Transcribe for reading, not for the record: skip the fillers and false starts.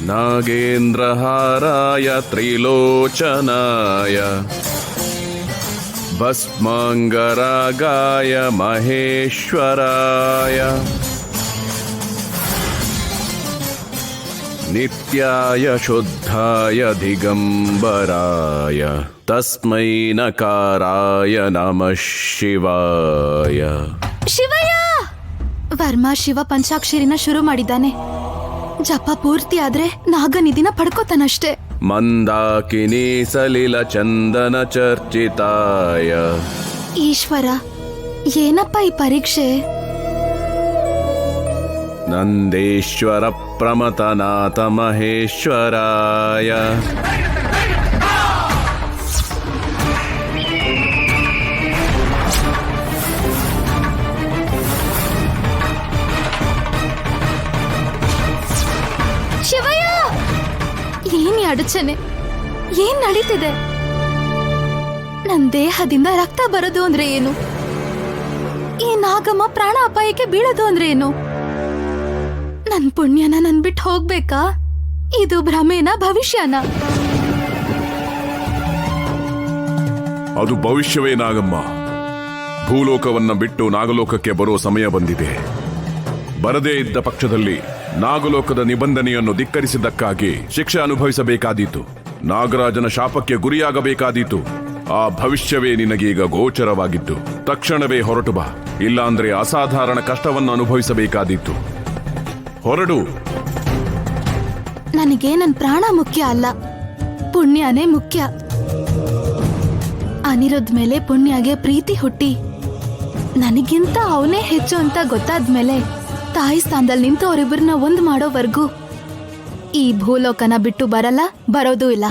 ನಾಗೇಂದ್ರಹಾರಾಯ ತ್ರಿಲೋಚನಾಯ ಭಸ್ಮಾಂಗರಾಗಾಯ ಮಹೇಶ್ವರಾಯ ನಿತ್ಯಾಯ ಶುದ್ಧಾಯ ದಿಗಂಬರಾಯ ತಸ್ಮೈ ನಕಾರಾಯ ನಮಃ ಶಿವಾಯ. ಶಿವಯ್ಯ! ವರ್ಮ ಶಿವ ಪಂಚಾಕ್ಷರಿನ ಶುರು ಮಾಡಿದ್ದಾನೆ. ಜಪ ಪೂರ್ತಿ ಆದ್ರೆ ನಾಗನಿಧಿನ ಪಡ್ಕೋತಾನಷ್ಟೇ. ಮಂದಾಕಿನಿ ಸಲಿಲ ಚಂದನ ಚರ್ಚಿತಾಯ. ಈಶ್ವರ, ಏನಪ್ಪ ಈ ಪರೀಕ್ಷೆ? ನಂದೇಶ್ವರ ಪ್ರಮತನಾಥ ಮಹೇಶ್ವರಾಯ. ಶಿವಯ್ಯ! ಏನ್ ಅಡಚಣೆ? ಏನ್ ನಡೀತಿದೆ? ನನ್ ದೇಹದಿಂದ ರಕ್ತ ಬರೋದು ಅಂದ್ರೆ ಏನು? ಈ ನಾಗಮ್ಮ ಪ್ರಾಣ ಅಪಾಯಕ್ಕೆ ಬೀಳೋದು ಅಂದ್ರೆ ಏನು? ನನ್ ಪುಣ್ಯನ ನನ್ ಬಿಟ್ಟು ಹೋಗ್ಬೇಕಾ? ಇದು ಭ್ರಮೇನ ಭವಿಷ್ಯನ? ಅದು ಭವಿಷ್ಯವೇ ನಾಗಮ್ಮ. ಭೂಲೋಕವನ್ನ ಬಿಟ್ಟು ನಾಗಲೋಕಕ್ಕೆ ಬರೋ ಸಮಯ ಬಂದಿದೆ. ಬರದೇ ಇದ್ದ ಪಕ್ಷದಲ್ಲಿ ನಾಗಲೋಕದ ನಿಬಂಧನೆಯನ್ನು ಧಿಕ್ಕರಿಸಿದ್ದಕ್ಕಾಗಿ ಶಿಕ್ಷೆ ಅನುಭವಿಸಬೇಕಾದೀತು. ನಾಗರಾಜನ ಶಾಪಕ್ಕೆ ಗುರಿಯಾಗಬೇಕಾದೀತು. ಆ ಭವಿಷ್ಯವೇ ನಿನಗೀಗ ಗೋಚರವಾಗಿದ್ದು ತಕ್ಷಣವೇ ಹೊರಟು ಬಾ. ಇಲ್ಲಾಂದ್ರೆ ಅಸಾಧಾರಣ ಕಷ್ಟವನ್ನು ಅನುಭವಿಸಬೇಕಾದೀತು. ಹೊರಡು. ನನಗೆ ನನ್ ಪ್ರಾಣ ಮುಖ್ಯ ಅಲ್ಲ, ಪುಣ್ಯನೇ ಮುಖ್ಯ. ಅನಿರುದ್ಧ ಮೇಲೆ ಪುಣ್ಯಗೆ ಪ್ರೀತಿ ಹುಟ್ಟಿ ನನಗಿಂತ ಅವನೇ ಹೆಚ್ಚು ಅಂತ ಗೊತ್ತಾದ್ಮೇಲೆ ತಾಯಿ ಸ್ಥಾನದಲ್ಲಿ ನಿಂತು ಅವರಿಬ್ಬರನ್ನ ಒಂದ್ ಮಾಡೋವರೆಗೂ ಈ ಭೂಲೋಕನ ಬಿಟ್ಟು ಬರಲ್ಲ, ಬರೋದೂ ಇಲ್ಲ.